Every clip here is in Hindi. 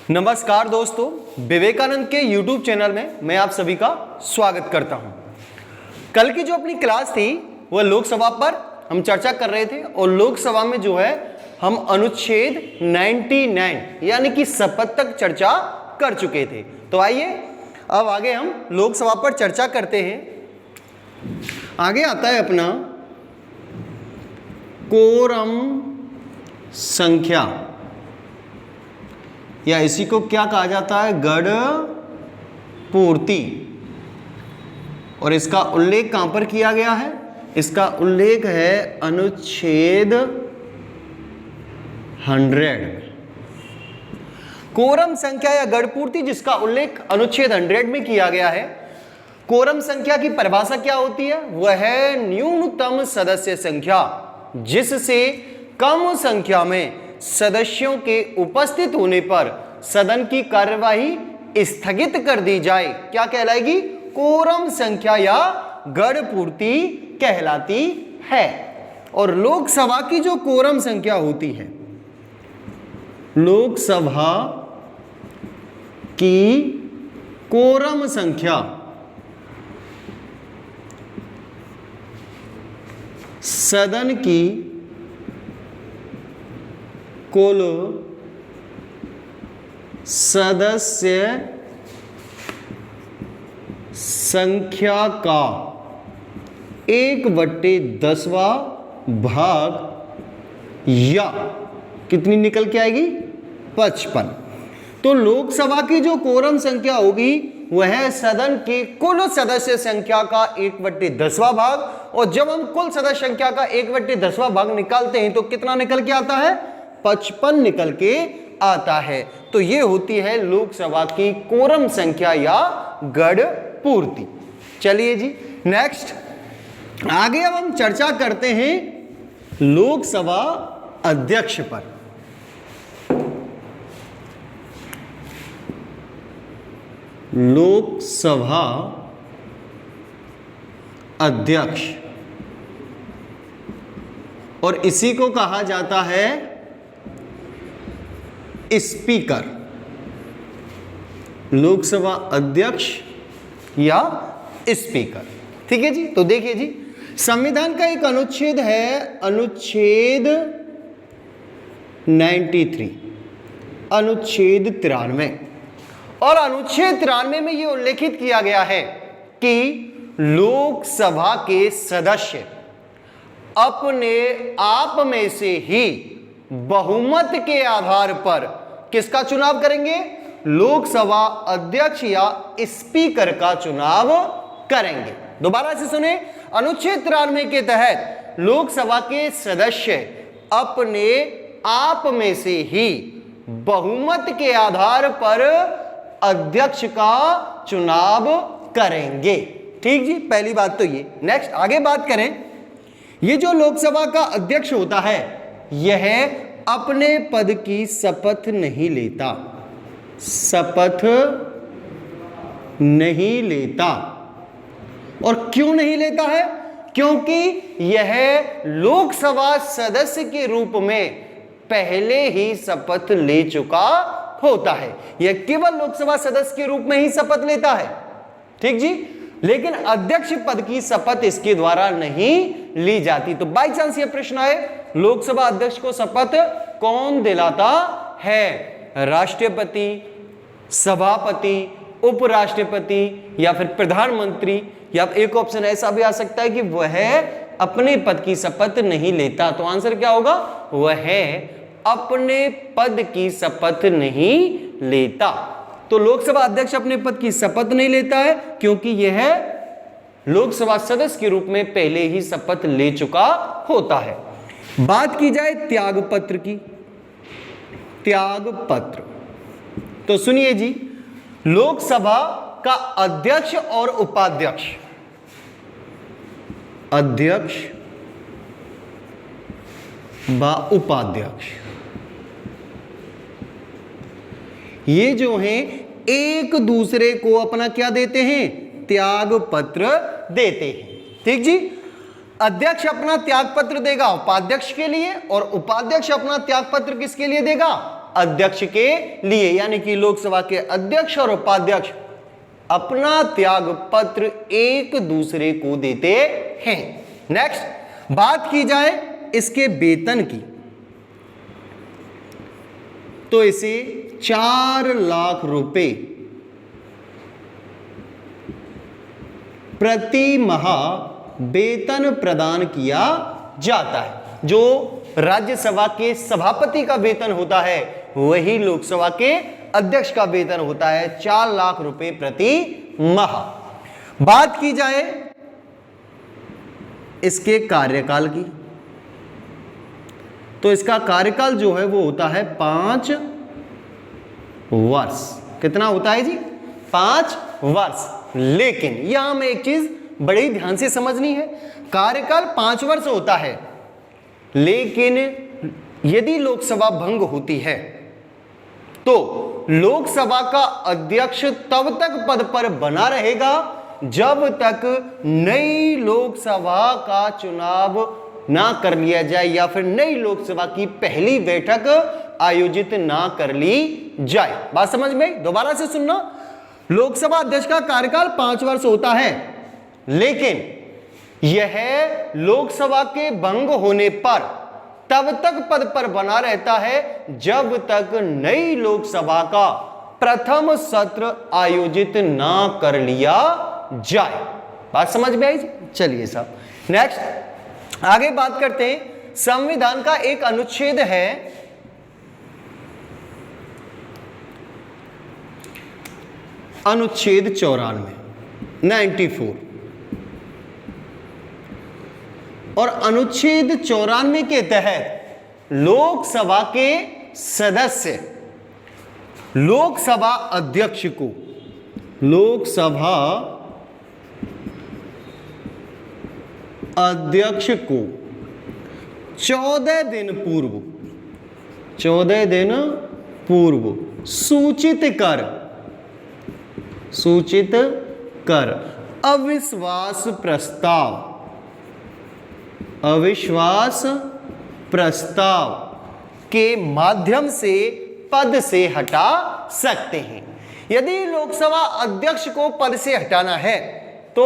नमस्कार दोस्तों, विवेकानंद के YouTube चैनल में मैं आप सभी का स्वागत करता हूं। कल की जो अपनी क्लास थी वह लोकसभा पर हम चर्चा कर रहे थे और लोकसभा में जो है हम अनुच्छेद 99 यानी कि शपथ तक चर्चा कर चुके थे। तो आइए अब आगे हम लोकसभा पर चर्चा करते हैं। आगे आता है अपना कोरम संख्या, या इसी को क्या कहा जाता है, गढ़ पूर्ति। और इसका उल्लेख कहां पर किया गया है? इसका उल्लेख है अनुच्छेद 100। कोरम संख्या या गढ़ पूर्ति जिसका उल्लेख अनुच्छेद 100 में किया गया है। कोरम संख्या की परिभाषा क्या होती है? वह है न्यूनतम सदस्य संख्या जिससे कम संख्या में सदस्यों के उपस्थित होने पर सदन की कार्यवाही स्थगित कर दी जाए। क्या कहलाएगी? कोरम संख्या या गढ़ पूर्ति कहलाती है। और लोकसभा की जो कोरम संख्या होती है, लोकसभा की कोरम संख्या सदन की कुल सदस्य संख्या का 1/10 भाग या कितनी निकल के आएगी? 55। तो लोकसभा की जो कोरम संख्या होगी वह सदन के कुल सदस्य संख्या का 1/10 भाग। और जब हम कुल सदस्य संख्या का 1/10 भाग निकालते हैं तो कितना निकल के आता है? 55 निकल के आता है। तो ये होती है लोकसभा की कोरम संख्या या गढ़ पूर्ति। चलिए जी नेक्स्ट, आगे अब हम चर्चा करते हैं लोकसभा अध्यक्ष पर। लोकसभा अध्यक्ष, और इसी को कहा जाता है स्पीकर। लोकसभा अध्यक्ष या स्पीकर, ठीक है जी। तो देखिए जी, संविधान का एक अनुच्छेद है, अनुच्छेद 93, अनुच्छेद 93। और अनुच्छेद 93 में यह उल्लेखित किया गया है कि लोकसभा के सदस्य अपने आप में से ही बहुमत के आधार पर किसका चुनाव करेंगे? लोकसभा अध्यक्ष या स्पीकर का चुनाव करेंगे। दोबारा से सुने, अनुच्छेद 93 के तहत लोकसभा के सदस्य अपने आप में से ही बहुमत के आधार पर अध्यक्ष का चुनाव करेंगे। ठीक जी, पहली बात तो ये। नेक्स्ट आगे बात करें, ये जो लोकसभा का अध्यक्ष होता है यह अपने पद की शपथ नहीं लेता, शपथ नहीं लेता। और क्यों नहीं लेता है? क्योंकि यह लोकसभा सदस्य के रूप में पहले ही शपथ ले चुका होता है। यह केवल लोकसभा सदस्य के रूप में ही शपथ लेता है, ठीक जी। लेकिन अध्यक्ष पद की शपथ इसके द्वारा नहीं ली जाती। तो बाई चांस ये प्रश्न आए, लोकसभा अध्यक्ष को शपथ कौन दिलाता है? राष्ट्रपति, सभापति, उपराष्ट्रपति या फिर प्रधानमंत्री, या एक ऑप्शन ऐसा भी आ सकता है कि वह अपने पद की शपथ नहीं लेता। तो आंसर क्या होगा? वह अपने पद की शपथ नहीं लेता। तो लोकसभा अध्यक्ष अपने पद की शपथ नहीं लेता है क्योंकि यह लोकसभा सदस्य के रूप में पहले ही शपथ ले चुका होता है। बात की जाए त्यागपत्र की, त्यागपत्र, तो सुनिए जी, लोकसभा का अध्यक्ष और उपाध्यक्ष, अध्यक्ष व उपाध्यक्ष, ये जो हैं एक दूसरे को अपना क्या देते हैं? त्याग पत्र देते हैं, ठीक जी। अध्यक्ष अपना त्याग पत्र देगा उपाध्यक्ष के लिए और उपाध्यक्ष अपना त्याग पत्र किसके लिए देगा? अध्यक्ष के लिए, यानी कि लोकसभा के अध्यक्ष और उपाध्यक्ष अपना त्याग पत्र एक दूसरे को देते हैं। नेक्स्ट बात की जाए इसके वेतन की, तो इसे 4 लाख रुपए प्रति माह वेतन प्रदान किया जाता है। जो राज्यसभा के सभापति का वेतन होता है वही लोकसभा के अध्यक्ष का वेतन होता है, 4 लाख रुपए प्रति माह। बात की जाए इसके कार्यकाल की, तो इसका कार्यकाल जो है वो होता है 5 वर्ष। कितना होता है जी? 5 वर्ष। लेकिन यहां हमें एक चीज बड़ी ध्यान से समझनी है, कार्यकाल 5 वर्ष होता है, लेकिन यदि लोकसभा भंग होती है तो लोकसभा का अध्यक्ष तब तक पद पर बना रहेगा जब तक नई लोकसभा का चुनाव ना कर लिया जाए या फिर नई लोकसभा की पहली बैठक आयोजित ना कर ली जाए। बात समझ में? दोबारा से सुनना, लोकसभा अध्यक्ष का कार्यकाल 5 वर्ष होता है, लेकिन यह लोकसभा के भंग होने पर तब तक पद पर बना रहता है जब तक नई लोकसभा का प्रथम सत्र आयोजित ना कर लिया जाए। बात समझ में आई? चलिए साहब, नेक्स्ट आगे बात करते हैं। संविधान का एक अनुच्छेद है अनुच्छेद 94 और अनुच्छेद 94 के तहत लोकसभा के सदस्य लोकसभा अध्यक्ष को 14 दिन पूर्व सूचित कर अविश्वास प्रस्ताव के माध्यम से पद से हटा सकते हैं। यदि लोकसभा अध्यक्ष को पद से हटाना है तो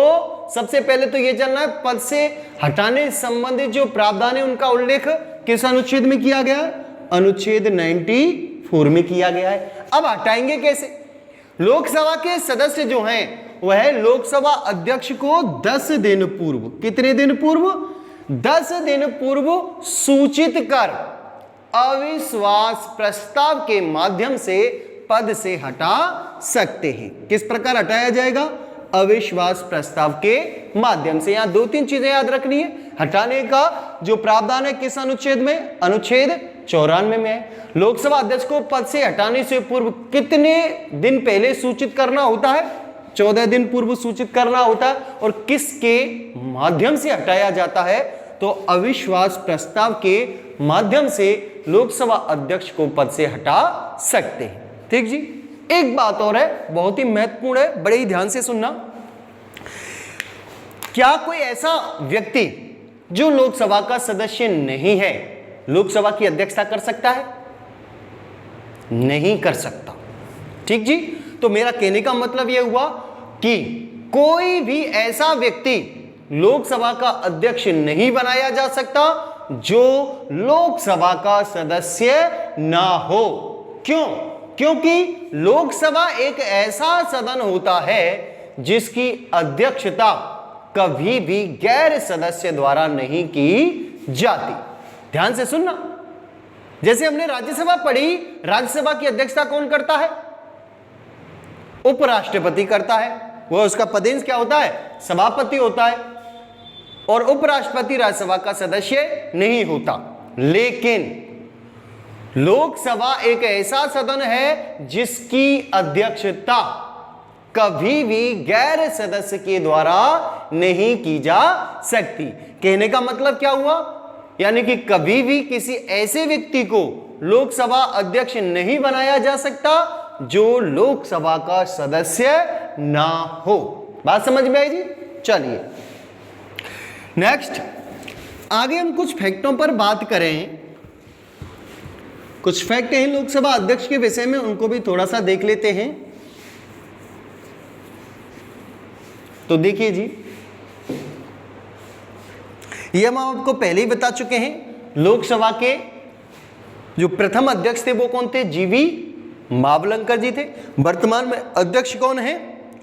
सबसे पहले तो यह जानना है पद से हटाने संबंधित जो प्रावधान है उनका उल्लेख किस अनुच्छेद में किया गया है? अनुच्छेद 94 में किया गया है। अब हटाएंगे कैसे? लोकसभा के सदस्य जो हैं वह लोकसभा अध्यक्ष को 10 दिन पूर्व, कितने दिन पूर्व? 10 दिन पूर्व सूचित कर अविश्वास प्रस्ताव के माध्यम से पद से हटा सकते हैं। किस प्रकार हटाया जाएगा? अविश्वास प्रस्ताव के माध्यम से। यहां 2-3 चीजें याद रखनी है। हटाने का जो प्रावधान है किस अनुच्छेद में? अनुच्छेद 94 में है। लोकसभा अध्यक्ष को पद से हटाने से पूर्व कितने दिन पहले सूचित करना होता है? 14 दिन पूर्व सूचित करना होता है। और किसके माध्यम से हटाया जाता है? तो अविश्वास प्रस्ताव के माध्यम से लोकसभा अध्यक्ष को पद से हटा सकते हैं। ठीक जी। एक बात और है, बहुत ही महत्वपूर्ण है, बड़े ही ध्यान से सुनना। क्या कोई ऐसा व्यक्ति जो लोकसभा का सदस्य नहीं है लोकसभा की अध्यक्षता कर सकता है? नहीं कर सकता। ठीक जी। तो मेरा कहने का मतलब यह हुआ कि कोई भी ऐसा व्यक्ति लोकसभा का अध्यक्ष नहीं बनाया जा सकता जो लोकसभा का सदस्य ना हो। क्यों? क्योंकि लोकसभा एक ऐसा सदन होता है जिसकी अध्यक्षता कभी भी गैर सदस्य द्वारा नहीं की जाती। ध्यान से सुनना। जैसे हमने राज्यसभा पढ़ी, राज्यसभा की अध्यक्षता कौन करता है? उपराष्ट्रपति करता है। वह उसका पदेंश क्या होता है? सभापति होता है। और उपराष्ट्रपति राज्यसभा का सदस्य नहीं होता। लेकिन लोकसभा एक ऐसा सदन है जिसकी अध्यक्षता कभी भी गैर सदस्य के द्वारा नहीं की जा सकती। कहने का मतलब क्या हुआ? यानी कि कभी भी किसी ऐसे व्यक्ति को लोकसभा अध्यक्ष नहीं बनाया जा सकता जो लोकसभा का सदस्य ना हो। बात समझ में आई जी? चलिए नेक्स्ट आगे हम कुछ फैक्टों पर बात करें कुछ फैक्ट हैं लोकसभा अध्यक्ष के विषय में, उनको भी थोड़ा सा देख लेते हैं। तो देखिए जी, ये हम आपको पहले ही बता चुके हैं। लोकसभा के जो प्रथम अध्यक्ष थे वो कौन थे? जीवी मावलंकर जी थे। वर्तमान में अध्यक्ष कौन है?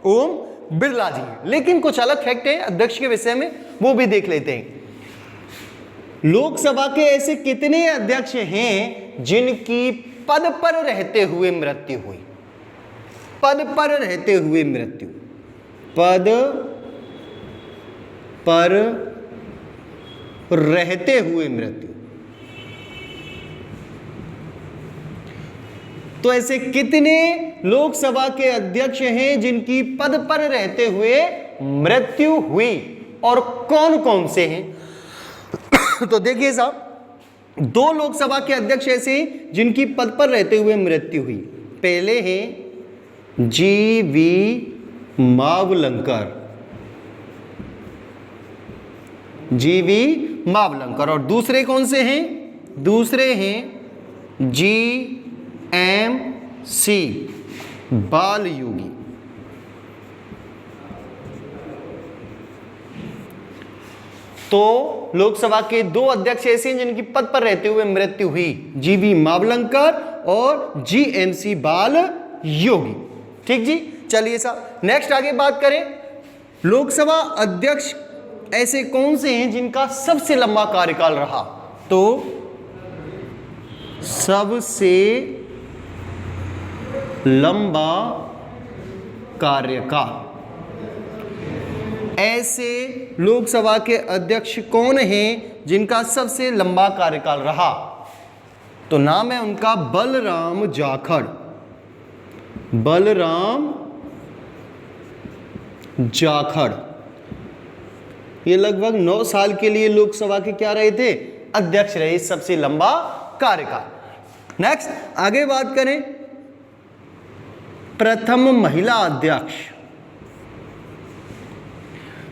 ओम बिरला जी। लेकिन कुछ अलग फैक्ट है अध्यक्ष के विषय में, वो भी देख लेते हैं। लोकसभा के ऐसे कितने अध्यक्ष हैं जिनकी पद पर रहते हुए मृत्यु हुई? पद पर रहते हुए मृत्यु, पद पर रहते हुए मृत्यु। तो ऐसे कितने लोकसभा के अध्यक्ष हैं जिनकी पद पर रहते हुए मृत्यु हुई और कौन कौन से हैं? तो देखिए साहब, 2 लोकसभा के अध्यक्ष ऐसे जिनकी पद पर रहते हुए मृत्यु हुई। पहले हैं जीवी मावलंकर, जीवी मावलंकर। और दूसरे कौन से हैं? दूसरे हैं GMC बालयोगी। तो लोकसभा के 2 अध्यक्ष ऐसे हैं जिनकी पद पर रहते हुए मृत्यु हुई, जीवी मावलंकर और GMC बालयोगी। ठीक जी, चलिए साहब नेक्स्ट आगे बात करें। लोकसभा अध्यक्ष ऐसे कौन से हैं जिनका सबसे लंबा कार्यकाल रहा? तो सबसे लंबा कार्यकाल, ऐसे लोकसभा के अध्यक्ष कौन हैं जिनका सबसे लंबा कार्यकाल रहा? तो नाम है उनका बलराम जाखड़। बलराम जाखड़ ये लगभग 9 साल के लिए लोकसभा के क्या रहे थे? अध्यक्ष रहे, सबसे लंबा कार्यकाल। नेक्स्ट आगे बात करें, प्रथम महिला अध्यक्ष।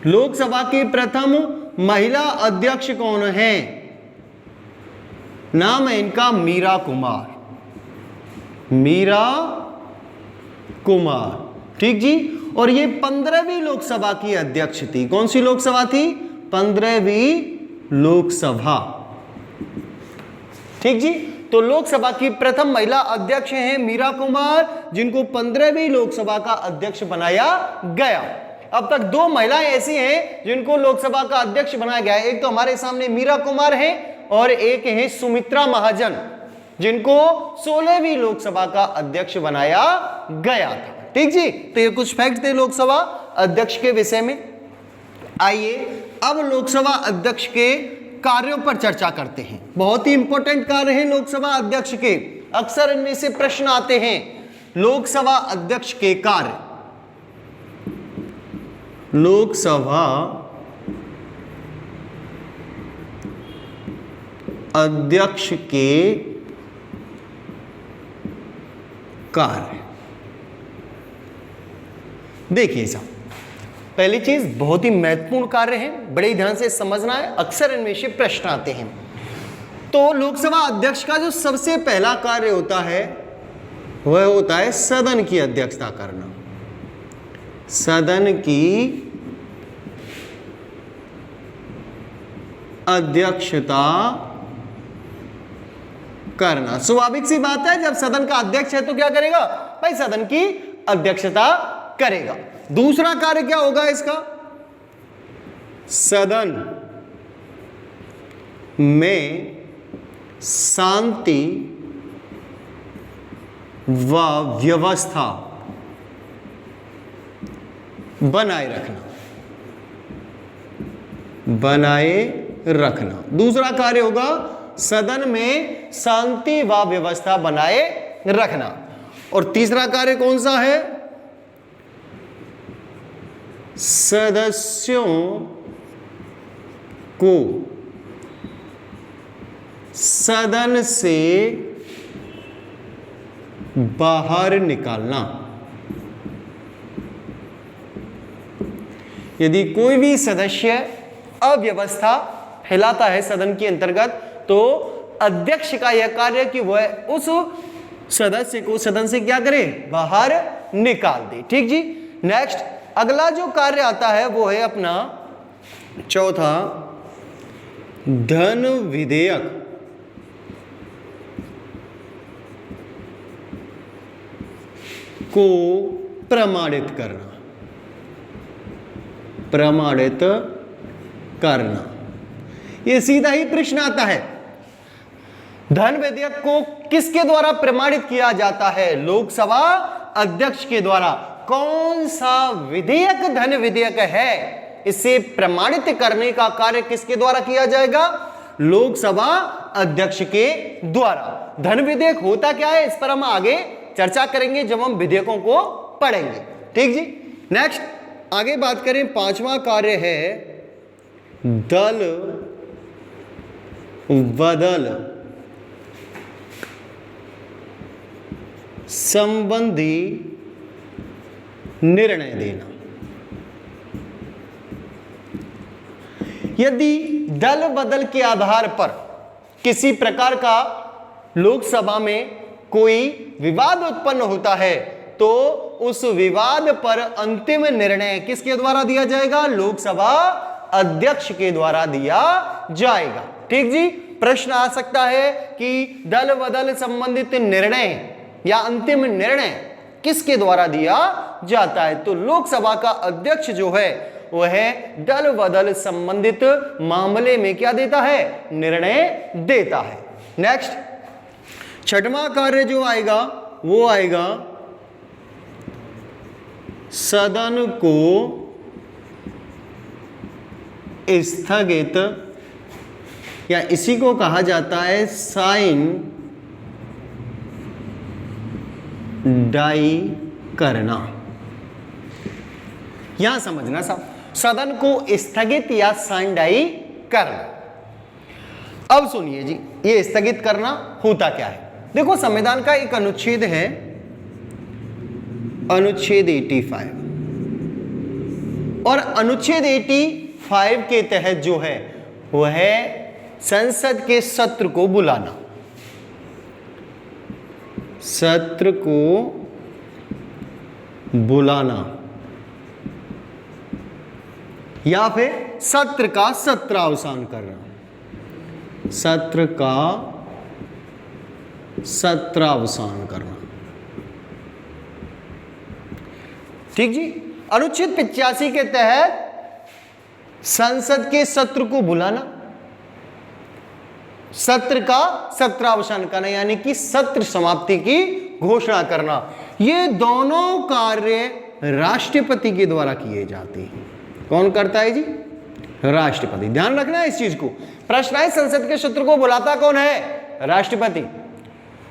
लोकसभा की प्रथम महिला अध्यक्ष कौन है? नाम है इनका मीरा कुमार। मीरा कुमार, ठीक जी। और ये 15वीं लोकसभा की अध्यक्ष थी। कौन सी लोकसभा थी? 15वीं लोकसभा, ठीक जी। तो लोकसभा की प्रथम महिला अध्यक्ष हैं मीरा कुमार, जिनको 15वीं लोकसभा का अध्यक्ष बनाया गया। अब तक 2 महिलाएं ऐसी हैं जिनको लोकसभा का अध्यक्ष बनाया गया। एक तो हमारे सामने मीरा कुमार है और एक है सुमित्रा महाजन, जिनको 16वीं लोकसभा का अध्यक्ष बनाया गया था। ठीक जी, तो ये कुछ फैक्ट थे लोकसभा अध्यक्ष के विषय में। आइए अब लोकसभा अध्यक्ष के कार्यों पर चर्चा करते हैं। बहुत ही इंपॉर्टेंट कार्य हैं लोकसभा अध्यक्ष के, अक्सर इनमें से प्रश्न आते हैं। लोकसभा अध्यक्ष के कार्य, लोकसभा अध्यक्ष के कार्य। देखिए साहब, पहली चीज बहुत ही महत्वपूर्ण कार्य है, बड़े ध्यान से समझना है, अक्सर इनमें से प्रश्न आते हैं। तो लोकसभा अध्यक्ष का जो सबसे पहला कार्य होता है वह होता है सदन की अध्यक्षता करना। सदन की अध्यक्षता करना। स्वाभाविक सी बात है, जब सदन का अध्यक्ष है तो क्या करेगा भाई? सदन की अध्यक्षता करेगा। दूसरा कार्य क्या होगा इसका? सदन में शांति व व्यवस्था बनाए रखना। बनाए रखना दूसरा कार्य होगा, सदन में शांति व व्यवस्था बनाए रखना। और तीसरा कार्य कौन सा है? सदस्यों को सदन से बाहर निकालना। यदि कोई भी सदस्य अव्यवस्था फैलाता है सदन के अंतर्गत, तो अध्यक्ष का यह कार्य कि वह उस सदस्य को सदन से क्या करे, बाहर निकाल दे। ठीक जी। नेक्स्ट अगला जो कार्य आता है वो है अपना चौथा, धन विधेयक को प्रमाणित करना। प्रमाणित करना, ये सीधा ही प्रश्न आता है। धन विधेयक को किसके द्वारा प्रमाणित किया जाता है? लोकसभा अध्यक्ष के द्वारा। कौन सा विधेयक धन विधेयक है, इसे प्रमाणित करने का कार्य किसके द्वारा किया जाएगा? लोकसभा अध्यक्ष के द्वारा। धन विधेयक होता क्या है, इस पर हम आगे चर्चा करेंगे जब हम विधेयकों को पढ़ेंगे। ठीक जी। नेक्स्ट आगे बात करें, पांचवा कार्य है दल बदल संबंधी निर्णय देना। यदि दल बदल के आधार पर किसी प्रकार का लोकसभा में कोई विवाद उत्पन्न होता है तो उस विवाद पर अंतिम निर्णय किसके द्वारा दिया जाएगा? लोकसभा अध्यक्ष के द्वारा दिया जाएगा। ठीक जी। प्रश्न आ सकता है कि दल बदल संबंधित निर्णय या अंतिम निर्णय किसके द्वारा दिया जाता है? तो लोकसभा का अध्यक्ष जो है वह दल बदल संबंधित मामले में क्या देता है? निर्णय देता है। नेक्स्ट छठवां कार्य जो आएगा वो आएगा सदन को स्थगित, या इसी को कहा जाता है साइन डाई करना। यहां समझना साहब, सदन को स्थगित या साइन डाई करना। अब सुनिए जी, ये स्थगित करना होता क्या है? देखो संविधान का एक अनुच्छेद है, अनुच्छेद 85, और अनुच्छेद 85 के तहत जो है वह है संसद के सत्र को बुलाना। सत्र को बुलाना या फिर सत्र का सत्रावसान करना। सत्र का सत्रावसान करना। ठीक जी। अनुच्छेद 85 के तहत संसद के सत्र को बुलाना, सत्र का सत्रावसान करना यानी कि सत्र समाप्ति की घोषणा करना, ये दोनों कार्य राष्ट्रपति के द्वारा किए जाते हैं। कौन करता है जी? राष्ट्रपति। ध्यान रखना है इस चीज को। प्रश्न है संसद के सत्र को बुलाता कौन है? राष्ट्रपति।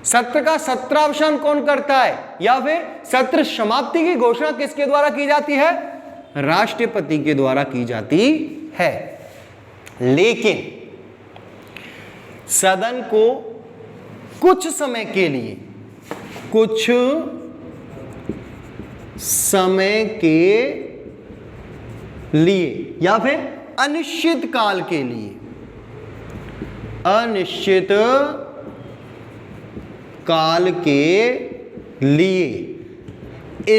सत्र का सत्रावसान कौन करता है या फिर सत्र समाप्ति की घोषणा किसके द्वारा की जाती है? राष्ट्रपति के द्वारा की जाती है। लेकिन सदन को कुछ समय के लिए या फिर अनिश्चित काल के लिए, अनिश्चित काल के लिए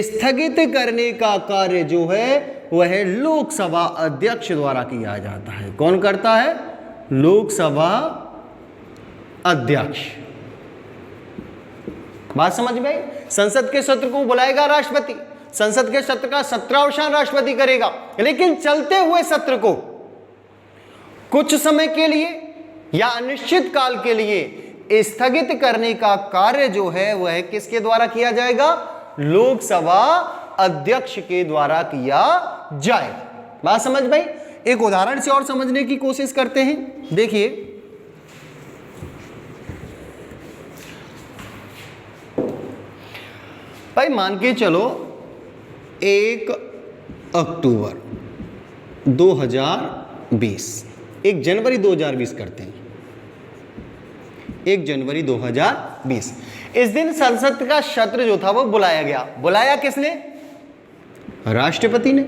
स्थगित करने का कार्य जो है वह लोकसभा अध्यक्ष द्वारा किया जाता है। कौन करता है? लोकसभा अध्यक्ष। बात समझ में आई? संसद के सत्र को बुलाएगा राष्ट्रपति, संसद के सत्र का सत्रावसान राष्ट्रपति करेगा, लेकिन चलते हुए सत्र को कुछ समय के लिए या अनिश्चित काल के लिए स्थगित करने का कार्य जो है वह किसके द्वारा किया जाएगा? लोकसभा अध्यक्ष के द्वारा किया जाएगा। बात समझ में आई? एक उदाहरण से और समझने की कोशिश करते हैं। देखिए, भाई मान के चलो 1 अक्टूबर 2020, 1 जनवरी 2020 करते हैं, 1 जनवरी 2020, इस दिन संसद का सत्र जो था वो बुलाया गया। बुलाया किसने? राष्ट्रपति ने।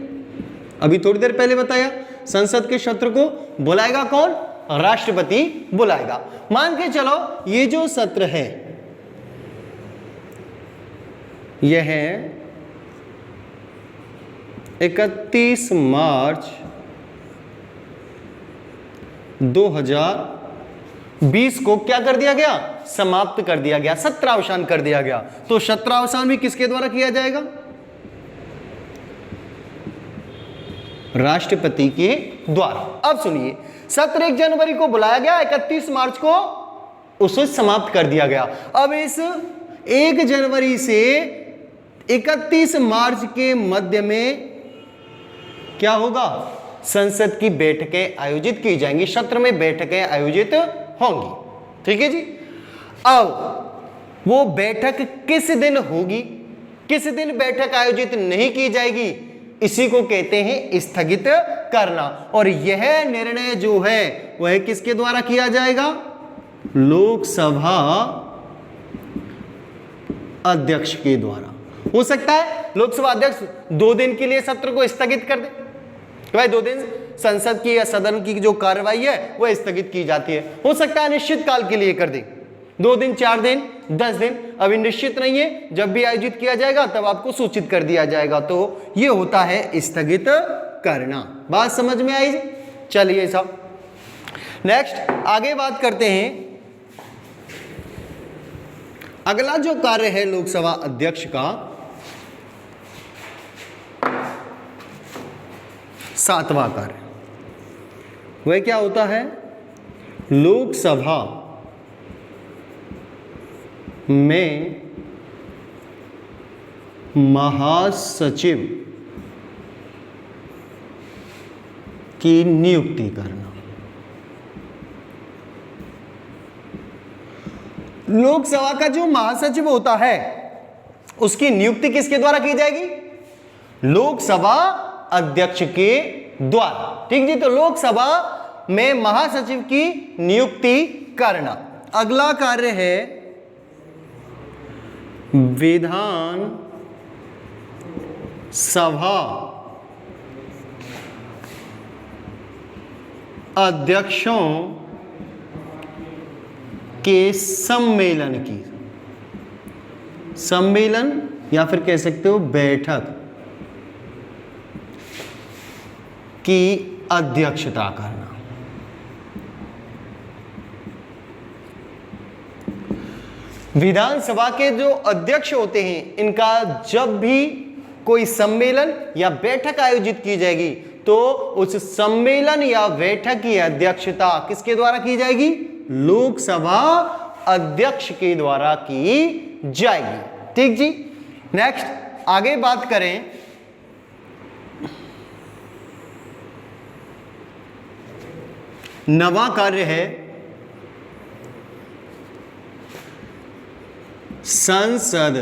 अभी थोड़ी देर पहले बताया संसद के सत्र को बुलाएगा कौन? राष्ट्रपति बुलाएगा। मान के चलो ये जो सत्र है यह है 31 मार्च 2020 को क्या कर दिया गया, समाप्त कर दिया गया, सत्रावसान कर दिया गया। तो सत्रावसान भी किसके द्वारा किया जाएगा, राष्ट्रपति के द्वारा। अब सुनिए, सत्र 1 जनवरी को बुलाया गया, 31 मार्च को उसे समाप्त कर दिया गया। अब इस 1 जनवरी से 31 मार्च के मध्य में क्या होगा, संसद की बैठकें आयोजित की जाएंगी, सत्र में बैठकें आयोजित होंगी। ठीक है जी। अब वो बैठक किस दिन होगी, किस दिन बैठक आयोजित नहीं की जाएगी, इसी को कहते हैं स्थगित करना। और यह निर्णय जो है वह किसके द्वारा किया जाएगा, लोकसभा अध्यक्ष के द्वारा। हो सकता है लोकसभा अध्यक्ष 2 दिन के लिए सत्र को स्थगित कर दे, भाई 2 दिन संसद की या सदन की जो कार्रवाई है वह स्थगित की जाती है। हो सकता है निश्चित काल के लिए कर दे, 2 दिन, 4 दिन, 10 दिन, अभी निश्चित नहीं है। जब भी आयोजित किया जाएगा तब आपको सूचित कर दिया जाएगा। तो यह होता है स्थगित करना। बात समझ में आई? चलिए साहब नेक्स्ट आगे बात करते हैं। अगला जो कार्य है लोकसभा अध्यक्ष का 7वां कार्य, वह क्या होता है, लोकसभा में महासचिव की नियुक्ति करना। लोकसभा का जो महासचिव होता है उसकी नियुक्ति किसके द्वारा की जाएगी, लोकसभा अध्यक्ष के द्वारा। ठीक जी। तो लोकसभा में महासचिव की नियुक्ति करना। अगला कार्य है विधान सभा अध्यक्षों के सम्मेलन की, सम्मेलन या फिर कह सकते हो बैठक की अध्यक्षता करना। विधानसभा के जो अध्यक्ष होते हैं इनका जब भी कोई सम्मेलन या बैठक आयोजित की जाएगी तो उस सम्मेलन या बैठक की अध्यक्षता किसके द्वारा की जाएगी, लोकसभा अध्यक्ष के द्वारा की जाएगी। ठीक जी। नेक्स्ट आगे बात करें, नवा कार्य है संसद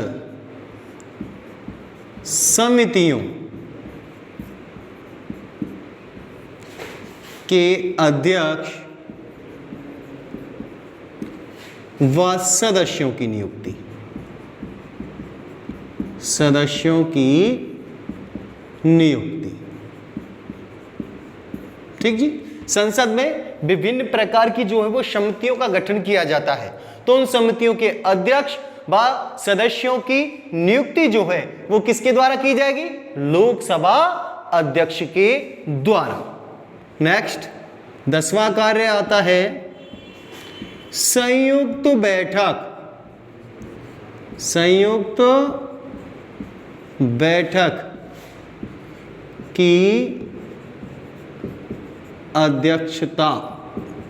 समितियों के अध्यक्ष व सदस्यों की नियुक्ति, सदस्यों की नियुक्ति। ठीक जी। संसद में विभिन्न प्रकार की जो है वो समितियों का गठन किया जाता है, तो उन समितियों के अध्यक्ष व सदस्यों की नियुक्ति जो है वो किसके द्वारा की जाएगी, लोकसभा अध्यक्ष के द्वारा। नेक्स्ट 10वां कार्य आता है संयुक्त बैठक, संयुक्त बैठक की अध्यक्षता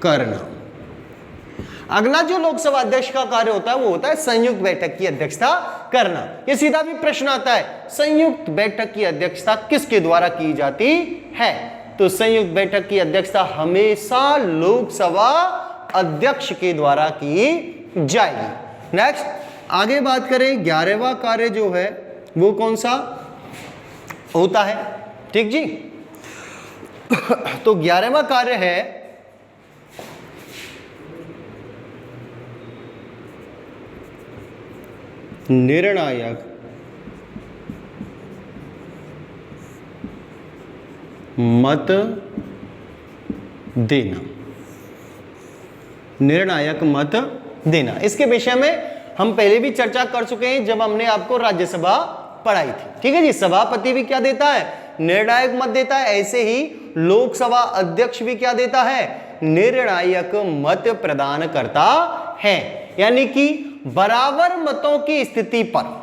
करना। अगला जो लोकसभा अध्यक्ष का कार्य होता है वो होता है संयुक्त बैठक की अध्यक्षता करना। ये सीधा भी प्रश्न आता है, संयुक्त बैठक की अध्यक्षता किसके द्वारा की जाती है, तो संयुक्त बैठक की अध्यक्षता हमेशा लोकसभा अध्यक्ष के द्वारा की जाएगी। नेक्स्ट आगे बात करें, 11वां कार्य जो है वो कौन सा होता है। ठीक जी। तो 11वां कार्य है निर्णायक मत देना। निर्णायक मत देना। इसके विषय में हम पहले भी चर्चा कर चुके हैं जब हमने आपको राज्यसभा पढ़ाई थी। ठीक है जी, सभापति भी क्या देता है, निर्णायक मत देता है। ऐसे ही लोकसभा अध्यक्ष भी क्या देता है, निर्णायक मत प्रदान करता है। यानी कि बराबर मतों की स्थिति पर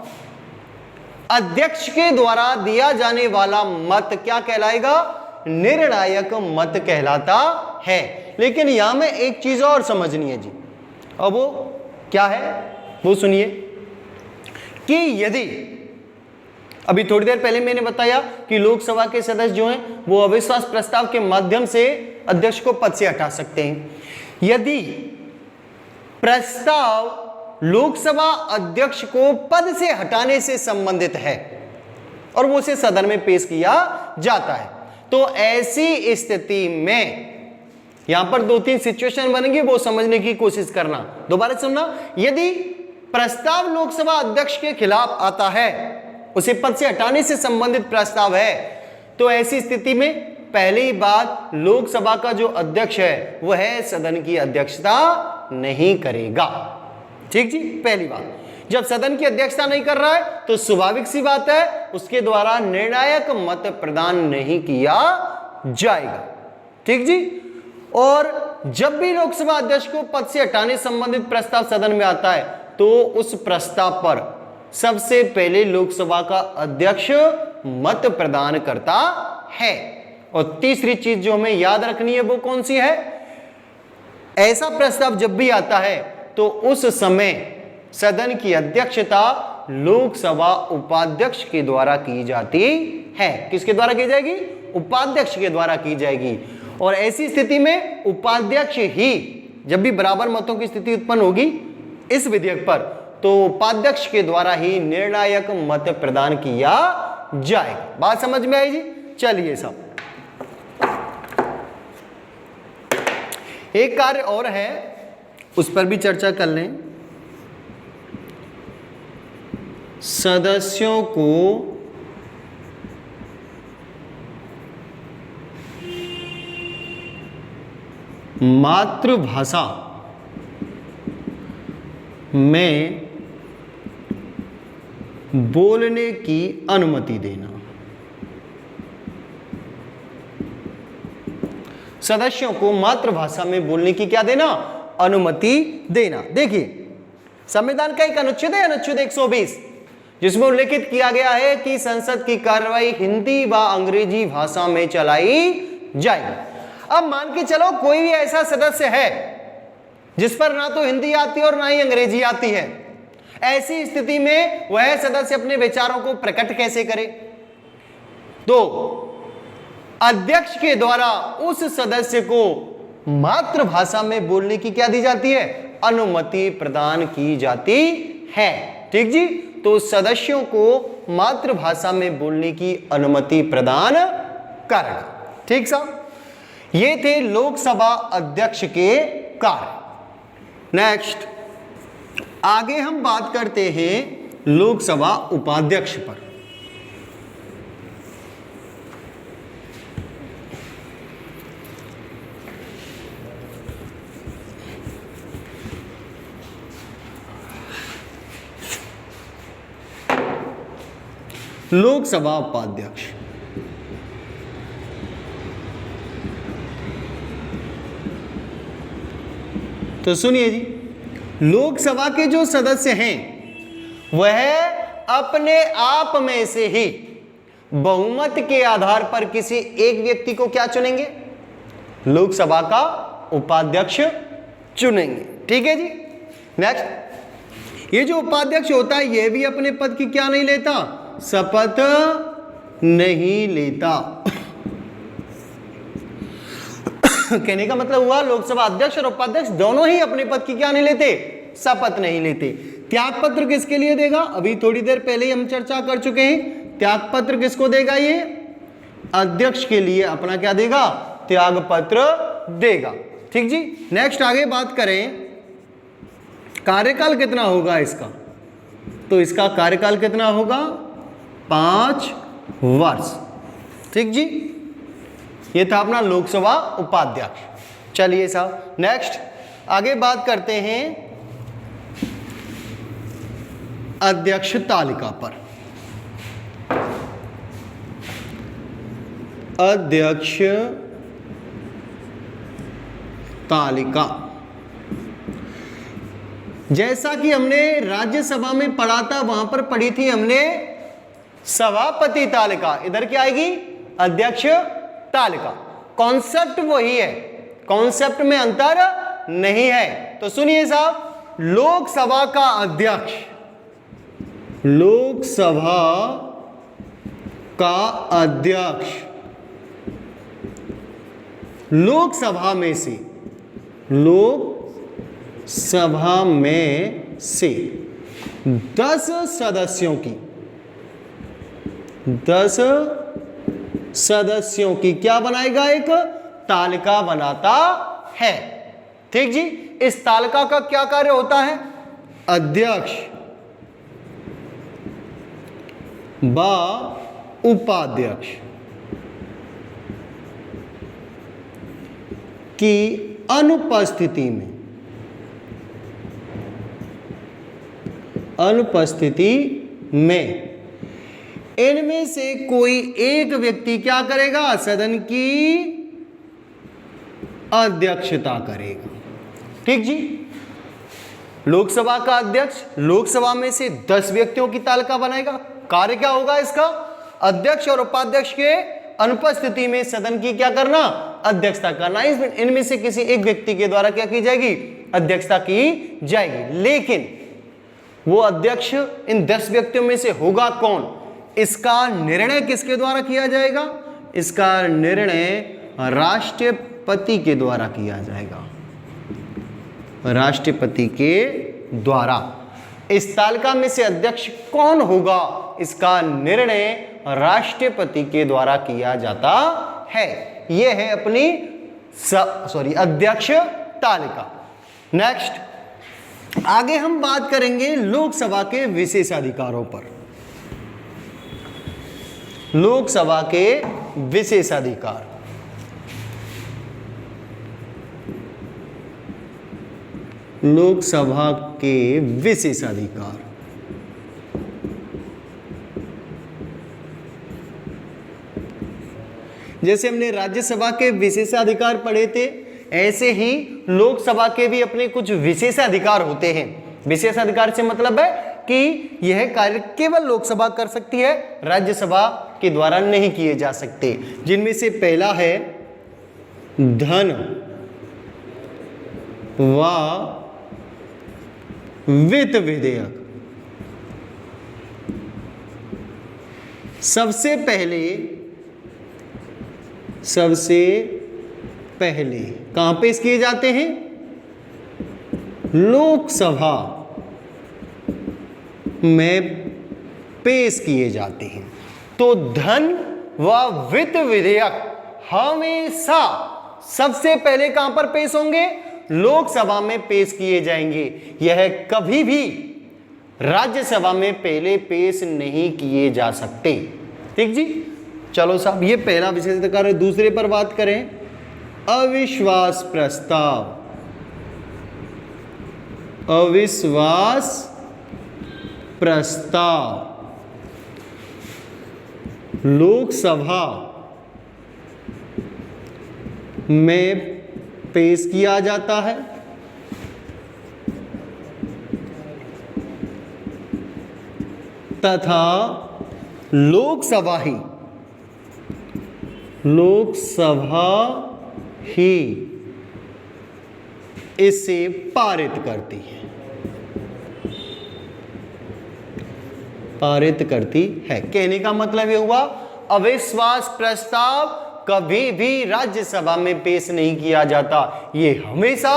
अध्यक्ष के द्वारा दिया जाने वाला मत क्या कहलाएगा, निर्णायक मत कहलाता है। लेकिन यहां में एक चीज और समझनी है जी, अब वो क्या है वो सुनिए कि यदि अभी थोड़ी देर पहले मैंने बताया कि लोकसभा के सदस्य जो हैं वो अविश्वास प्रस्ताव के माध्यम से अध्यक्ष को पद से हटा सकते हैं। यदि प्रस्ताव लोकसभा अध्यक्ष को पद से हटाने से संबंधित है और वो उसे सदन में पेश किया जाता है, तो ऐसी स्थिति में यहां पर 2-3 सिचुएशन बनेंगी, वो समझने की कोशिश करना। दोबारा सुनना, यदि प्रस्ताव लोकसभा अध्यक्ष के खिलाफ आता है, उसे पद से हटाने से संबंधित प्रस्ताव है, तो ऐसी स्थिति में पहली बात लोकसभा का जो अध्यक्ष है वह सदन की अध्यक्षता नहीं करेगा। ठीक जी, पहली बात, जब सदन की अध्यक्षता नहीं कर रहा है तो स्वाभाविक सी बात है उसके द्वारा निर्णायक मत प्रदान नहीं किया जाएगा। ठीक जी, और जब भी लोकसभा अध्यक्ष को पद से हटाने संबंधित प्रस्ताव सदन में आता है तो उस प्रस्ताव पर सबसे पहले लोकसभा का अध्यक्ष मत प्रदान करता है। और तीसरी चीज जो हमें याद रखनी है वो कौन सी है, ऐसा प्रस्ताव जब भी आता है तो उस समय सदन की अध्यक्षता लोकसभा उपाध्यक्ष के द्वारा की जाती है। किसके द्वारा की जाएगी, उपाध्यक्ष के द्वारा की जाएगी। और ऐसी स्थिति में उपाध्यक्ष ही, जब भी बराबर मतों की स्थिति उत्पन्न होगी इस विधेयक पर, तो उपाध्यक्ष के द्वारा ही निर्णायक मत प्रदान किया जाएगा। बात समझ में आई जी। चलिए साहब, एक कार्य और है, उस पर भी चर्चा कर लें। सदस्यों को मातृभाषा में बोलने की अनुमति देना। सदस्यों को मातृभाषा में बोलने की क्या देना, अनुमति देना। देखिए, संविधान का एक अनुच्छेद है, अनुच्छेद 120, जिसमें उल्लेखित किया गया है कि संसद की कार्रवाई हिंदी व अंग्रेजी भाषा में चलाई जाएगी। अब मान के चलो कोई भी ऐसा सदस्य है जिस पर ना तो हिंदी आती है और ना ही अंग्रेजी आती है, ऐसी स्थिति में वह सदस्य अपने विचारों को प्रकट कैसे करे, तो अध्यक्ष के द्वारा उस सदस्य को मातृभाषा में बोलने की क्या दी जाती है, अनुमति प्रदान की जाती है। ठीक जी, तो सदस्यों को मातृभाषा में बोलने की अनुमति प्रदान करना। ठीक साहब, ये थे लोकसभा अध्यक्ष के कार्य। नेक्स्ट, आगे हम बात करते हैं लोकसभा उपाध्यक्ष पर। लोकसभा उपाध्यक्ष, तो सुनिए जी, लोकसभा के जो सदस्य हैं वह अपने आप में से ही बहुमत के आधार पर किसी एक व्यक्ति को क्या चुनेंगे, लोकसभा का उपाध्यक्ष चुनेंगे। ठीक है जी। नेक्स्ट, ये जो उपाध्यक्ष होता है यह भी अपने पद की क्या नहीं लेता, शपथ नहीं लेता। कहने का मतलब हुआ लोकसभा अध्यक्ष और उपाध्यक्ष दोनों ही अपने पद की क्या नहीं लेते, शपथ नहीं लेते। त्याग पत्र किसके लिए देगा, अभी थोड़ी देर पहले ही हम चर्चा कर चुके हैं। त्याग पत्र किसको देगा, ये अध्यक्ष के लिए अपना क्या देगा, त्याग पत्र देगा। ठीक जी। नेक्स्ट आगे बात करें, कार्यकाल कितना होगा इसका, तो इसका कार्यकाल कितना होगा, 5 वर्ष। ठीक जी, ये था अपना लोकसभा उपाध्यक्ष। चलिए साहब, नेक्स्ट आगे बात करते हैं अध्यक्ष तालिका पर। अध्यक्ष तालिका, जैसा कि हमने राज्यसभा में पढ़ा था, वहां पर पढ़ी थी हमने सभापति तालिका, इधर क्या आएगी? अध्यक्ष तालिका। कॉन्सेप्ट वही है, कॉन्सेप्ट में अंतर नहीं है। तो सुनिए साहब, लोकसभा का अध्यक्ष, लोकसभा का अध्यक्ष लोकसभा में से, लोकसभा में से 10 सदस्यों की, 10 सदस्यों की क्या बनाएगा? एक तालिका बनाता है। ठीक जी। इस तालिका का क्या कार्य होता है? अध्यक्ष व उपाध्यक्ष की अनुपस्थिति में, अनुपस्थिति में इनमें से कोई एक व्यक्ति क्या करेगा? सदन की अध्यक्षता करेगा। ठीक जी। लोकसभा का अध्यक्ष लोकसभा में से 10 व्यक्तियों की तालिका बनाएगा। कार्य क्या होगा इसका? अध्यक्ष और उपाध्यक्ष के अनुपस्थिति में सदन की क्या करना? अध्यक्षता करना। इनमें से किसी एक व्यक्ति के द्वारा क्या की जाएगी? अध्यक्षता की जाएगी। लेकिन वो अध्यक्ष इन 10 व्यक्तियों में से होगा कौन? इसका निर्णय किसके द्वारा किया जाएगा? इसका निर्णय राष्ट्रपति के द्वारा किया जाएगा, राष्ट्रपति के द्वारा। इस तालिका में से अध्यक्ष कौन होगा? इसका निर्णय राष्ट्रपति के द्वारा किया जाता है। यह है अपनी अध्यक्ष तालिका। नेक्स्ट, आगे हम बात करेंगे लोकसभा के विशेषाधिकारों पर। लोकसभा के विशेषाधिकार। लोकसभा के विशेषाधिकार, जैसे हमने राज्यसभा के विशेषाधिकार पढ़े थे, ऐसे ही लोकसभा के भी अपने कुछ विशेषाधिकार होते हैं। विशेषाधिकार से मतलब है कि यह कार्य केवल लोकसभा कर सकती है, राज्यसभा के द्वारा नहीं किए जा सकते। जिनमें से पहला है धन व वित्त विधेयक। सबसे पहले कहां पेश किए जाते हैं? लोकसभा में पेश किए जाते हैं। तो धन व वित्त विधेयक हमेशा सबसे पहले कहां पर पेश होंगे? लोकसभा में पेश किए जाएंगे। यह कभी भी राज्यसभा में पहले पेश नहीं किए जा सकते। ठीक जी। चलो साहब, ये पहला विशेषाधिकार है। दूसरे पर बात करें, अविश्वास प्रस्ताव। अविश्वास प्रस्ताव लोकसभा में पेश किया जाता है तथा लोकसभा ही इसे पारित करती है, पारित करती है। कहने का मतलब यह हुआ, अविश्वास प्रस्ताव कभी भी राज्यसभा में पेश नहीं किया जाता। ये हमेशा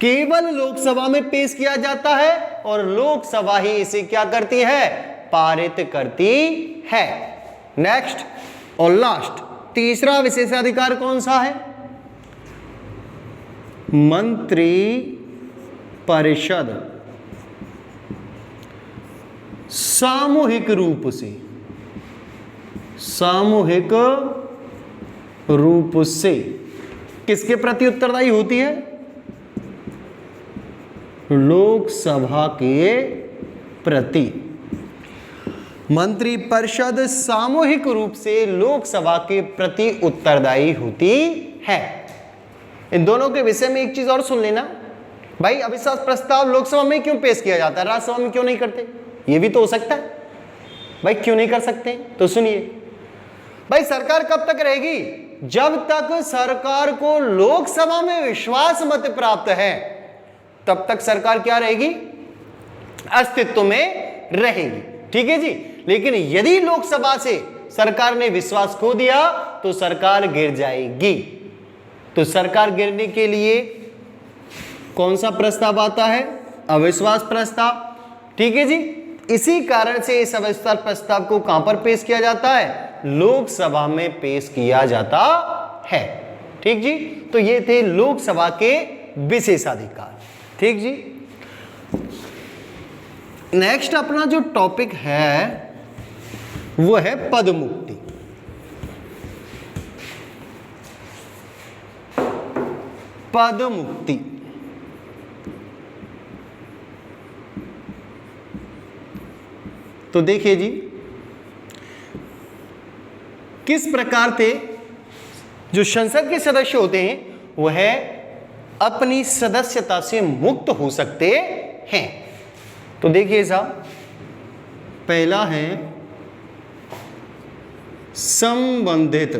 केवल लोकसभा में पेश किया जाता है और लोकसभा ही इसे क्या करती है? पारित करती है। नेक्स्ट और लास्ट, तीसरा विशेषाधिकार कौन सा है? मंत्री परिषद सामूहिक रूप से किसके प्रति उत्तरदायी होती है? लोकसभा के प्रति। मंत्रिपरिषद सामूहिक रूप से लोकसभा के प्रति उत्तरदायी होती है। इन दोनों के विषय में एक चीज और सुन लेना भाई, अविश्वास प्रस्ताव लोकसभा में क्यों पेश किया जाता है, राज्यसभा में क्यों नहीं करते? ये भी तो हो सकता है भाई, क्यों नहीं कर सकते? तो सुनिए भाई, सरकार कब तक रहेगी? जब तक सरकार को लोकसभा में विश्वास मत प्राप्त है तब तक सरकार क्या रहेगी? अस्तित्व में रहेगी। ठीक है जी। लेकिन यदि लोकसभा से सरकार ने विश्वास खो दिया तो सरकार गिर जाएगी। तो सरकार गिरने के लिए कौन सा प्रस्ताव आता है? अविश्वास प्रस्ताव। ठीक है जी। इसी कारण से इस अविश्वास प्रस्ताव को कहां पर पेश किया जाता है? लोकसभा में पेश किया जाता है। ठीक जी। तो ये थे लोकसभा के विशेषाधिकार। ठीक जी। नेक्स्ट अपना जो टॉपिक है वो है पद मुक्ति। पद मुक्ति तो देखिए जी, किस प्रकार थे जो संसद के सदस्य होते हैं वह अपनी सदस्यता से मुक्त हो सकते हैं। तो देखिए साहब, पहला है संबंधित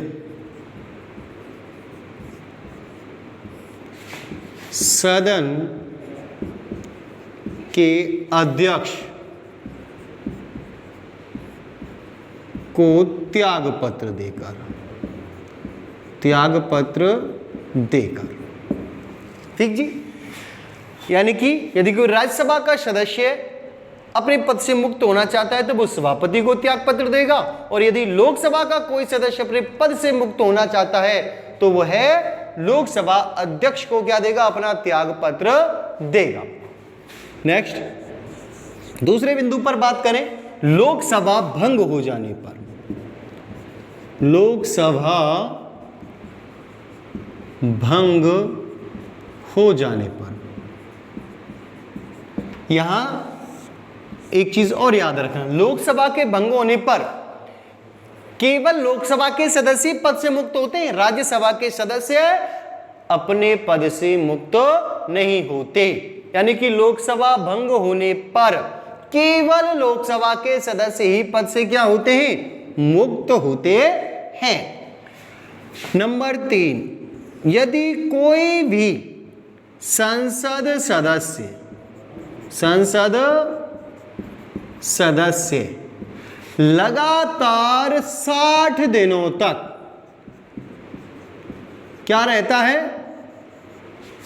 सदन के अध्यक्ष को त्यागपत्र देकर। ठीक जी। यानी कि यदि कोई राज्यसभा का सदस्य अपने पद से मुक्त होना चाहता है तो वो सभापति को त्यागपत्र देगा, और यदि लोकसभा का कोई सदस्य अपने पद से मुक्त होना चाहता है तो वह लोकसभा अध्यक्ष को क्या देगा? अपना त्यागपत्र देगा। नेक्स्ट दूसरे बिंदु पर बात करें, लोकसभा भंग हो जाने पर। लोकसभा भंग हो जाने पर यहां एक चीज और याद रखना, लोकसभा के भंग होने पर केवल लोकसभा के सदस्य पद से मुक्त होते हैं, राज्यसभा के सदस्य अपने पद से मुक्त नहीं होते। यानी कि लोकसभा भंग होने पर केवल लोकसभा के सदस्य ही पद से क्या होते हैं? मुक्त होते हैं। नंबर 3, यदि कोई भी संसद सदस्य लगातार 60 दिनों तक क्या रहता है?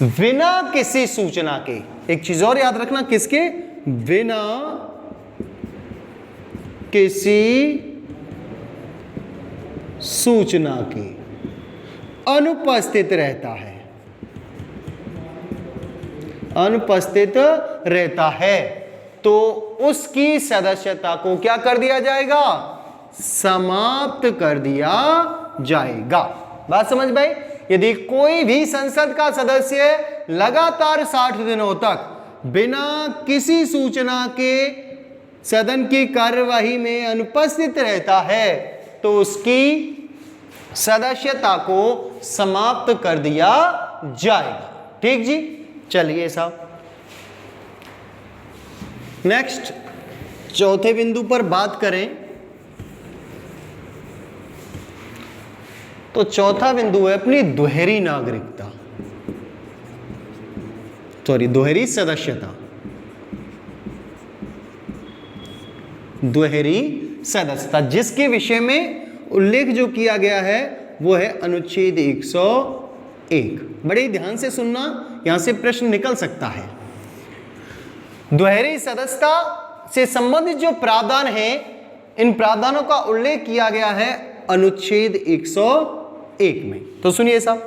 बिना किसी सूचना के। एक चीज और याद रखना, किसके? बिना किसी सूचना के अनुपस्थित रहता है, तो उसकी सदस्यता को क्या कर दिया जाएगा? समाप्त कर दिया जाएगा। बात समझ भाई? यदि कोई भी संसद का सदस्य लगातार 60 दिनों तक बिना किसी सूचना के सदन की कार्यवाही में अनुपस्थित रहता है तो उसकी सदस्यता को समाप्त कर दिया जाएगा। ठीक जी। चलिए साहब, नेक्स्ट चौथे बिंदु पर बात करें तो चौथा बिंदु है अपनी दोहरी नागरिकता, दोहरी सदस्यता। दोहरी सदस्यता जिसके विषय में उल्लेख जो किया गया है वो है अनुच्छेद 101। बड़े ध्यान से सुनना, यहां से प्रश्न निकल सकता है। दोहरी सदस्यता से संबंधित जो प्रावधान है, इन प्रावधानों का उल्लेख किया गया है अनुच्छेद 101 में। तो सुनिए साहब,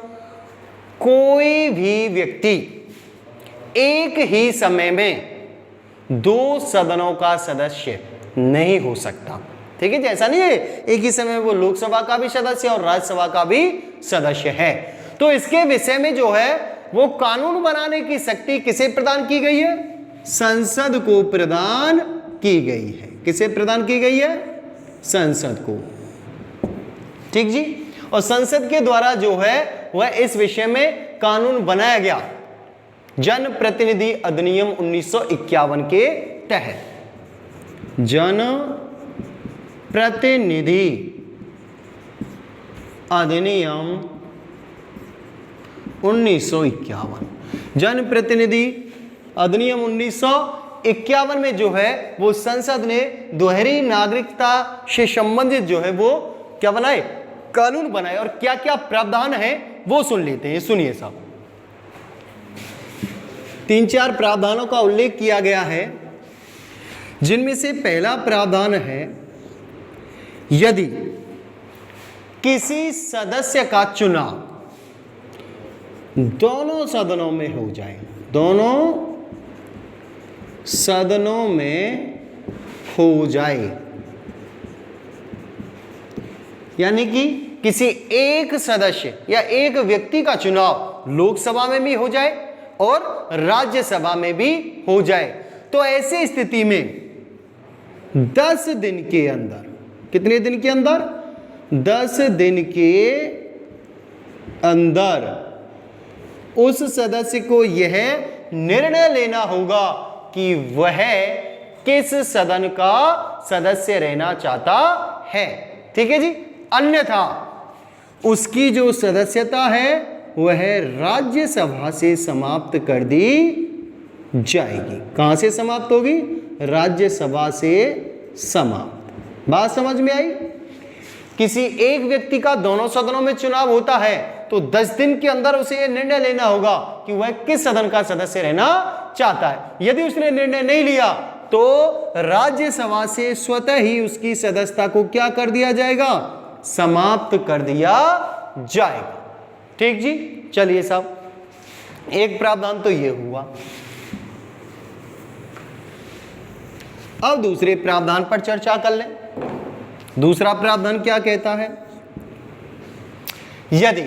कोई भी व्यक्ति एक ही समय में 2 सदनों का सदस्य नहीं हो सकता। ठीक है, जैसा नहीं है एक ही समय वो लोकसभा का भी सदस्य और राज्यसभा का भी सदस्य है। तो इसके विषय में जो है वो कानून बनाने की शक्ति किसे प्रदान की गई है? संसद को प्रदान की गई है। किसे प्रदान की गई है? संसद को। ठीक जी। और संसद के द्वारा जो है वह इस विषय में कानून बनाया गया जन प्रतिनिधि अधिनियम 1951 के तहत। जन प्रतिनिधि अधिनियम 1951। जन प्रतिनिधि अधिनियम 1951 में जो है वो संसद ने दोहरी नागरिकता से संबंधित जो है वो क्या बनाए? कानून बनाए। और क्या क्या प्रावधान है वो सुन लेते हैं। सुनिए साहब, 3-4 प्रावधानों का उल्लेख किया गया है, जिनमें से पहला प्रावधान है, यदि किसी सदस्य का चुनाव दोनों सदनों में हो जाए, दोनों सदनों में हो जाए, यानी कि किसी एक सदस्य या एक व्यक्ति का चुनाव लोकसभा में भी हो जाए और राज्यसभा में भी हो जाए, तो ऐसी स्थिति में 10 दिन के अंदर, कितने दिन के अंदर? 10 दिन के अंदर उस सदस्य को यह निर्णय लेना होगा कि वह किस सदन का सदस्य रहना चाहता है। ठीक है जी। अन्यथा उसकी जो सदस्यता है वह राज्यसभा से समाप्त कर दी जाएगी। कहां से समाप्त होगी? राज्यसभा से समाप्त। बात समझ में आई? किसी एक व्यक्ति का दोनों सदनों में चुनाव होता है तो 10 दिन के अंदर उसे यह निर्णय लेना होगा कि वह किस सदन का सदस्य रहना चाहता है। यदि उसने निर्णय नहीं लिया तो राज्यसभा से स्वतः ही उसकी सदस्यता को क्या कर दिया जाएगा? समाप्त कर दिया जाएगा। ठीक जी। चलिए साहब, एक प्रावधान तो ये हुआ। अब दूसरे प्रावधान पर चर्चा कर लें। दूसरा प्रावधान क्या कहता है? यदि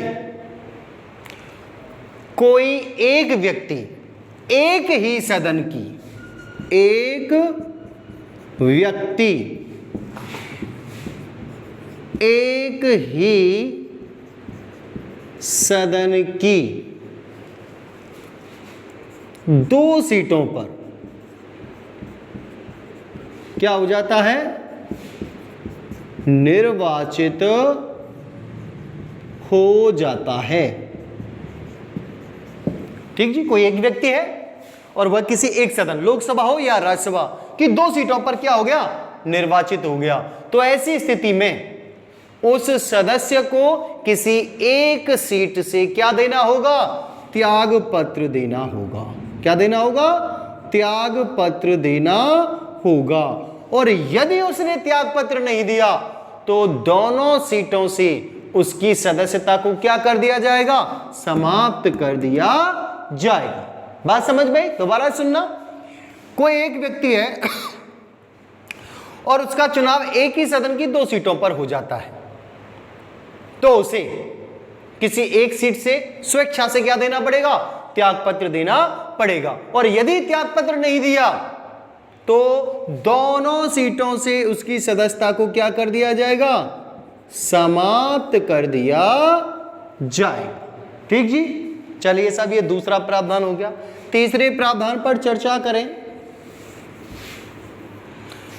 कोई एक व्यक्ति एक ही सदन की, एक व्यक्ति एक ही सदन की 2 सीटों पर क्या हो जाता है? निर्वाचित हो जाता है। ठीक जी। कोई एक व्यक्ति है और वह किसी एक सदन, लोकसभा हो या राज्यसभा की 2 सीटों पर क्या हो गया? निर्वाचित हो गया। तो ऐसी स्थिति में उस सदस्य को किसी एक सीट से क्या देना होगा? त्याग पत्र देना होगा। क्या देना होगा? त्याग पत्र देना होगा। और यदि उसने त्याग पत्र नहीं दिया तो दोनों सीटों से उसकी सदस्यता को क्या कर दिया जाएगा? समाप्त कर दिया जाएगा। बात समझ में? दोबारा सुनना। कोई एक व्यक्ति है और उसका चुनाव एक ही सदन की 2 सीटों पर हो जाता है, तो उसे किसी एक सीट से स्वेच्छा से क्या देना पड़ेगा? त्याग पत्र देना पड़ेगा। और यदि त्याग पत्र नहीं दिया तो दोनों सीटों से उसकी सदस्यता को क्या कर दिया जाएगा? समाप्त कर दिया जाएगा। ठीक जी। चलिए साहब, ये दूसरा प्रावधान हो गया। तीसरे प्रावधान पर चर्चा करें।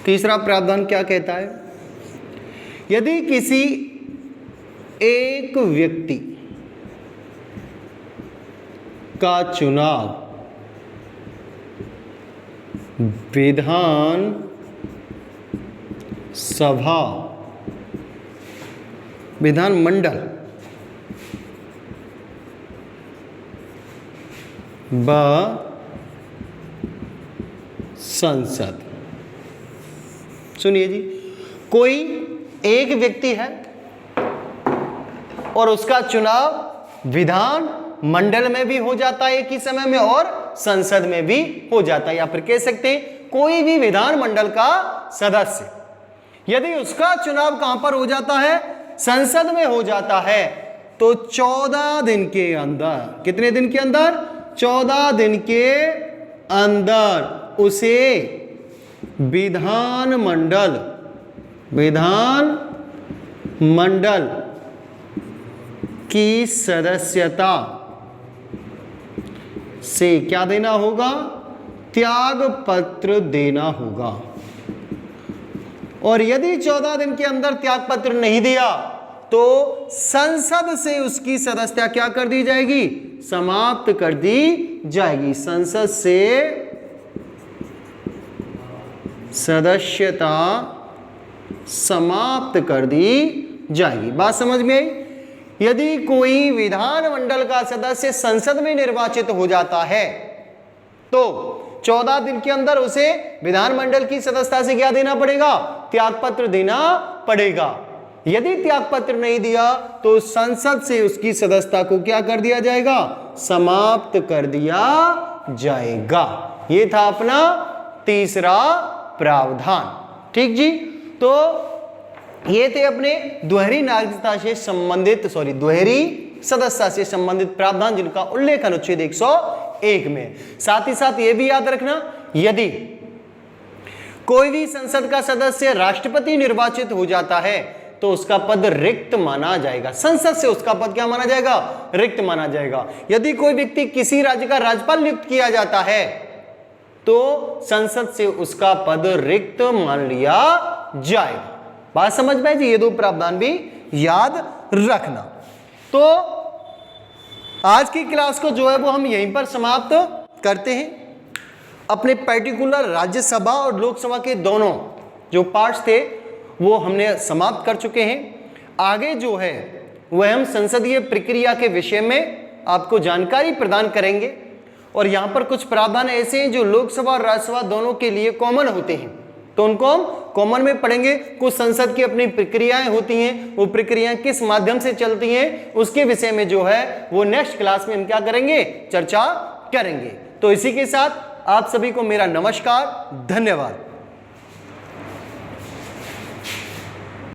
तीसरा प्रावधान क्या कहता है? यदि किसी एक व्यक्ति का चुनाव विधान सभा, विधानमंडल व संसद। सुनिए जी, कोई एक व्यक्ति है और उसका चुनाव विधान मंडल में भी हो जाता है एक ही समय में और संसद में भी हो जाता है, या फिर कह सकते हैं कोई भी विधान मंडल का सदस्य यदि उसका चुनाव कहां पर हो जाता है? संसद में हो जाता है, तो 14 दिन के अंदर, कितने दिन के अंदर? 14 दिन के अंदर उसे विधानमंडल की सदस्यता से क्या देना होगा? त्याग पत्र देना होगा। और यदि 14 दिन के अंदर त्याग पत्र नहीं दिया तो संसद से उसकी सदस्यता क्या कर दी जाएगी? समाप्त कर दी जाएगी। संसद से सदस्यता समाप्त कर दी जाएगी। बात समझ में आई? यदि कोई विधानमंडल का सदस्य संसद में निर्वाचित हो जाता है तो 14 दिन के अंदर उसे विधानमंडल की सदस्यता से क्या देना पड़ेगा? त्यागपत्र देना पड़ेगा। यदि त्यागपत्र नहीं दिया तो संसद से उसकी सदस्यता को क्या कर दिया जाएगा? समाप्त कर दिया जाएगा। यह था अपना तीसरा प्रावधान। ठीक जी, तो ये थे अपने दोहरी नागरिकता से संबंधित दोहरी सदस्यता से संबंधित प्रावधान जिनका उल्लेख अनुच्छेद 101 में। साथ ही साथ ये भी याद रखना, यदि कोई भी संसद का सदस्य राष्ट्रपति निर्वाचित हो जाता है तो उसका पद रिक्त माना जाएगा। संसद से उसका पद क्या माना जाएगा? रिक्त माना जाएगा। यदि कोई व्यक्ति किसी राज्य का राज्यपाल नियुक्त किया जाता है तो संसद से उसका पद रिक्त मान लिया जाएगा। बात समझ में जी? ये दो प्रावधान भी याद रखना। तो आज की क्लास को जो है वो हम यहीं पर समाप्त करते हैं। अपने पर्टिकुलर राज्यसभा और लोकसभा के दोनों जो पार्ट्स थे वो हमने समाप्त कर चुके हैं। आगे जो है वह हम संसदीय प्रक्रिया के विषय में आपको जानकारी प्रदान करेंगे। और यहाँ पर कुछ प्रावधान ऐसे हैं जो लोकसभा और राज्यसभा दोनों के लिए कॉमन होते हैं, तो उनको हम कॉमन में पढ़ेंगे। कुछ संसद की अपनी प्रक्रियाएं होती हैं, वो प्रक्रियाएं किस माध्यम से चलती हैं उसके विषय में जो है वो नेक्स्ट क्लास में हम क्या करेंगे? चर्चा करेंगे। तो इसी के साथ आप सभी को मेरा नमस्कार, धन्यवाद।